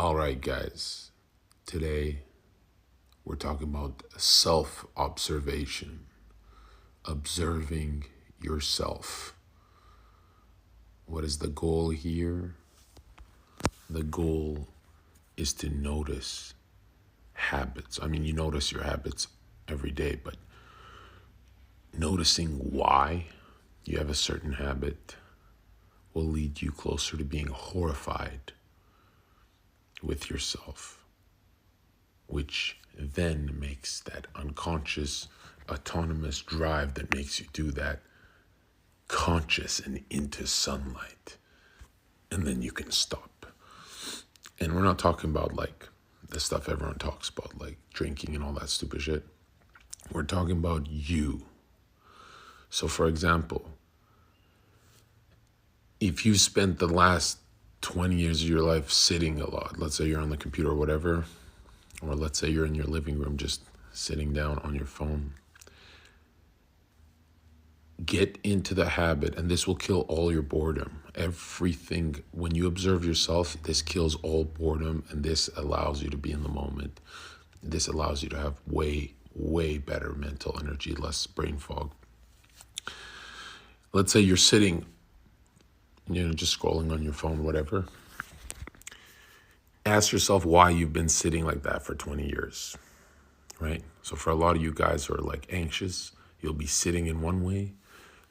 All right, guys. Today we're talking about self-observation, observing yourself. What is the goal here? The goal is to notice habits. I mean, you notice your habits every day, but noticing why you have a certain habit will lead you closer to being horrified with yourself, which then makes that unconscious, autonomous drive that makes you do that conscious and into sunlight. And then you can stop. And we're not talking about like the stuff everyone talks about, like drinking and all that stupid shit. We're talking about you. So for example, if you spent the last 20 years of your life sitting a lot, let's say you're on the computer or whatever, or let's say you're in your living room just sitting down on your phone, get into the habit, and this will kill all your boredom. Everything, when you observe yourself, this kills all boredom, and this allows you to be in the moment. This allows you to have way, way better mental energy, less brain fog. Let's say you're sitting, just scrolling on your phone, whatever. Ask yourself why you've been sitting like that for 20 years, right? So for a lot of you guys who are like anxious, you'll be sitting in one way,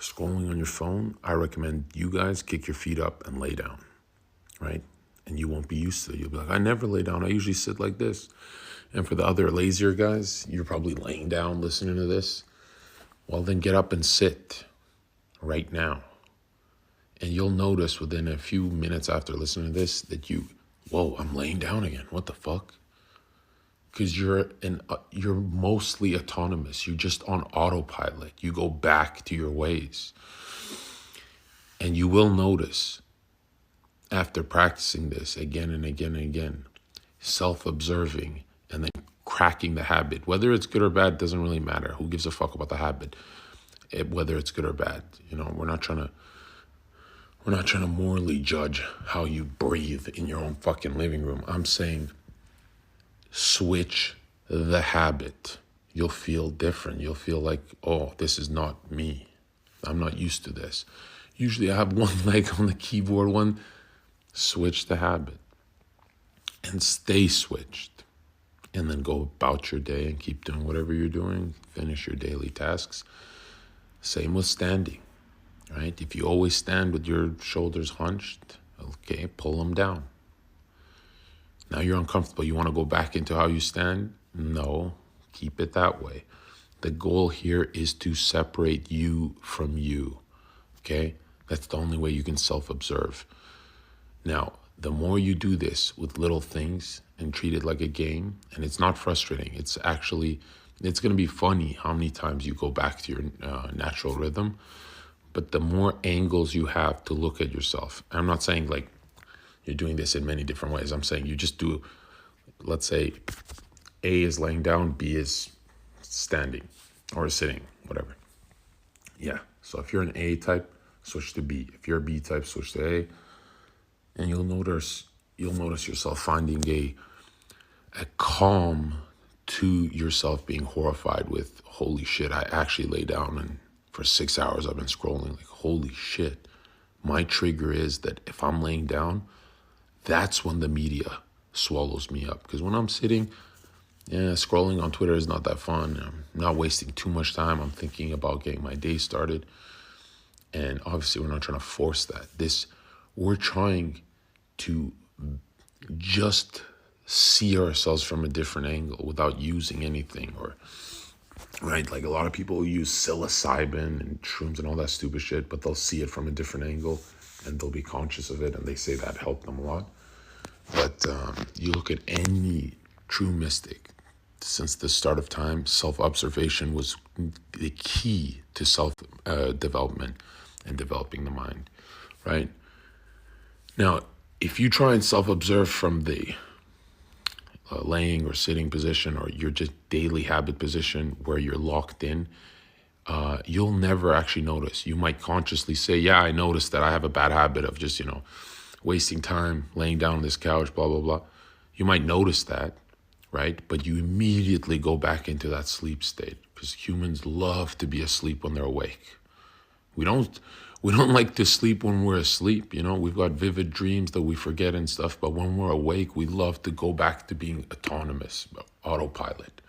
scrolling on your phone. I recommend you guys kick your feet up and lay down, right? And you won't be used to it. You'll be like, I never lay down. I usually sit like this. And for the other lazier guys, you're probably laying down listening to this. Well, then get up and sit right now. And you'll notice within a few minutes after listening to this that whoa, I'm laying down again. What the fuck? Because you're mostly autonomous. You're just on autopilot. You go back to your ways. And you will notice after practicing this again and again and again, self-observing and then cracking the habit, whether it's good or bad, doesn't really matter. Who gives a fuck about the habit? Whether it's good or bad. We're not trying to morally judge how you breathe in your own fucking living room. I'm saying switch the habit. You'll feel different. You'll feel like, oh, this is not me. I'm not used to this. Usually I have one leg on the keyboard, switch the habit and stay switched. And then go about your day and keep doing whatever you're doing. Finish your daily tasks. Same with standing, right? If you always stand with your shoulders hunched, okay, pull them down. Now you're uncomfortable. You want to go back into how you stand? No, keep it that way. The goal here is to separate you from you, okay? That's the only way you can self-observe. Now, the more you do this with little things and treat it like a game, and it's not frustrating, it's going to be funny how many times you go back to your natural rhythm, but the more angles you have to look at yourself. I'm not saying like you're doing this in many different ways. I'm saying you just do, let's say A is laying down, B is standing or sitting, whatever. Yeah, so if you're an A type, switch to B. If you're a B type, switch to A. And you'll notice yourself finding a calm to yourself being horrified with, holy shit, I actually lay down and for 6 hours I've been scrolling. Like, holy shit. My trigger is that if I'm laying down, that's when the media swallows me up. Because when I'm sitting, scrolling on Twitter is not that fun. I'm not wasting too much time. I'm thinking about getting my day started. And obviously we're not trying to force that. We're trying to just see ourselves from a different angle without using anything, or right, like a lot of people use psilocybin and shrooms and all that stupid shit, but they'll see it from a different angle and they'll be conscious of it, and they say that helped them a lot. But you look at any true mystic, since the start of time, self-observation was the key to self-development and developing the mind, right? Now, if you try and self-observe from the laying or sitting position, or your just daily habit position where you're locked in, you'll never actually notice. You might consciously say, yeah, I noticed that I have a bad habit of just, wasting time laying down on this couch, blah, blah, blah. You might notice that, right? But you immediately go back into that sleep state because humans love to be asleep when they're awake. We don't like to sleep when we're asleep, you know? We've got vivid dreams that we forget and stuff, but when we're awake, we love to go back to being autonomous, autopilot,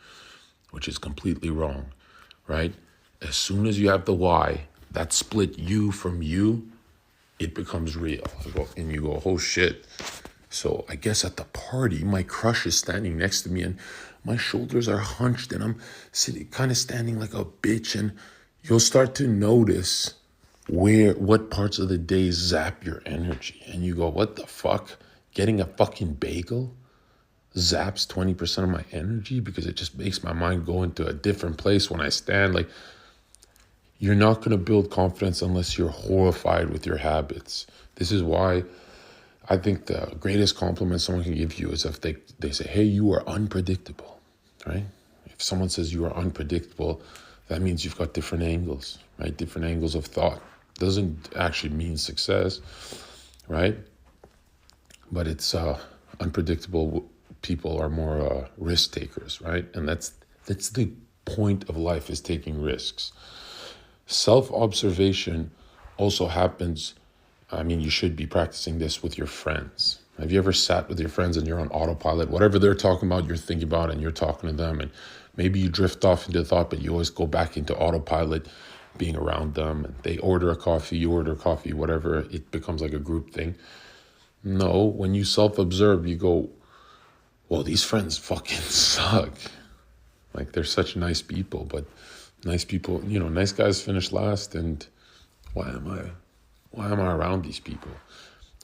which is completely wrong, right? As soon as you have the why, that split you from you, it becomes real. And you go, oh shit. So I guess at the party, my crush is standing next to me and my shoulders are hunched and I'm sitting, kind of standing like a bitch. And you'll start to notice what parts of the day zap your energy. And you go, what the fuck? Getting a fucking bagel zaps 20% of my energy because it just makes my mind go into a different place when I stand. Like, you're not going to build confidence unless you're horrified with your habits. This is why I think the greatest compliment someone can give you is if they say, hey, you are unpredictable, right? If someone says you are unpredictable, that means you've got different angles, right? Different angles of thought. Doesn't actually mean success, right? But it's unpredictable people are more risk takers, right? And that's the point of life, is taking risks. Self-observation also happens. I mean, you should be practicing this with your friends. Have you ever sat with your friends and you're on autopilot? Whatever they're talking about, you're thinking about, and you're talking to them, and maybe you drift off into thought, but you always go back into autopilot, being around them, and they order a coffee, you order coffee, whatever, it becomes like a group thing. No, when you self-observe, you go, well, these friends fucking suck. Like, they're such nice people, but nice people, you know, nice guys finish last, and why am I around these people,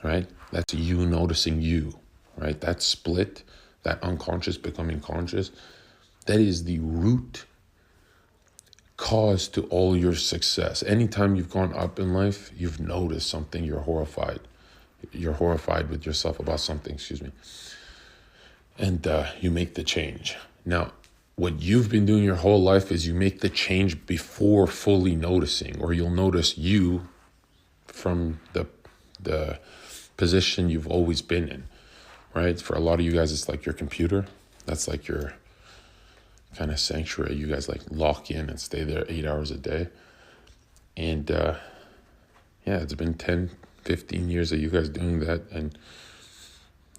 right? That's you noticing you, right? That split, that unconscious becoming conscious, that is the root cause to all your success. Anytime you've gone up in life, you've noticed something, you're horrified. You're horrified with yourself about something, and you make the change. Now, what you've been doing your whole life is you make the change before fully noticing, or you'll notice you from the position you've always been in, right? For a lot of you guys, it's like your computer. That's like your kind of sanctuary. You guys like lock in and stay there 8 hours a day. And yeah, it's been 10, 15 years of you guys doing that. And,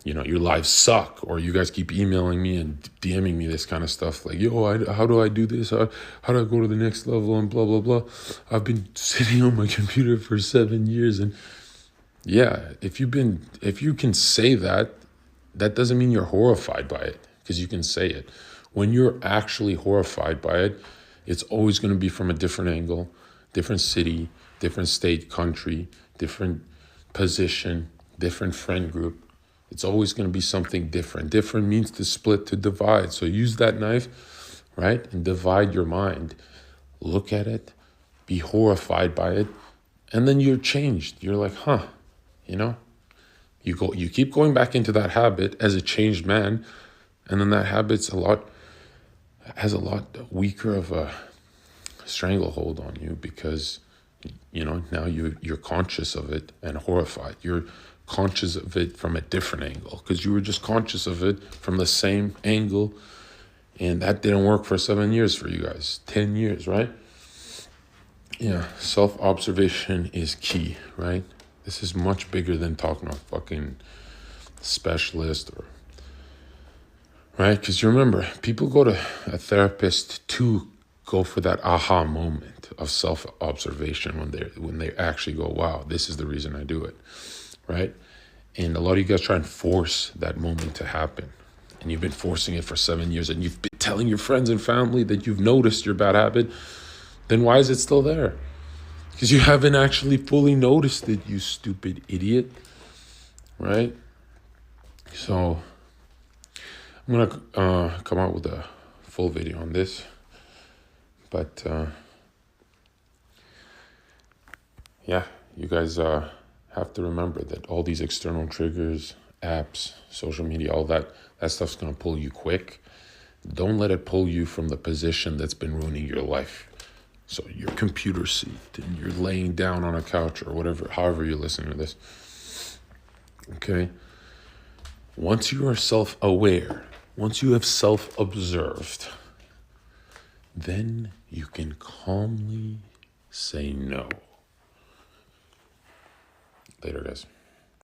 you know, your lives suck, or you guys keep emailing me and DMing me this kind of stuff. Like, yo, how do I do this? How do I go to the next level and blah, blah, blah. I've been sitting on my computer for 7 years. And yeah, if you can say that, that doesn't mean you're horrified by it, because you can say it. When you're actually horrified by it, it's always going to be from a different angle, different city, different state, country, different position, different friend group. It's always going to be something different. Different means to split, to divide. So use that knife, right? And divide your mind. Look at it, be horrified by it, and then you're changed. You're like, huh, you know? You keep going back into that habit as a changed man, and then that habit's has a lot weaker of a stranglehold on you, because, you know, now you're conscious of it and horrified. You're conscious of it from a different angle, because you were just conscious of it from the same angle, and that didn't work for 7 years for you guys, 10 years, right? Yeah, self-observation is key, right? This is much bigger than talking to a fucking specialist, or right? Because you remember, people go to a therapist to go for that aha moment of self-observation when they actually go, wow, this is the reason I do it, right? And a lot of you guys try and force that moment to happen. And you've been forcing it for 7 years, and you've been telling your friends and family that you've noticed your bad habit. Then why is it still there? Because you haven't actually fully noticed it, you stupid idiot, right? So I'm going to come out with a full video on this. But yeah, you guys have to remember that all these external triggers, apps, social media, all that stuff's going to pull you quick. Don't let it pull you from the position that's been ruining your life. So your computer seat, and you're laying down on a couch or whatever, however you're listening to this. Okay? Once you are self-aware, once you have self-observed, then you can calmly say no. Later, guys.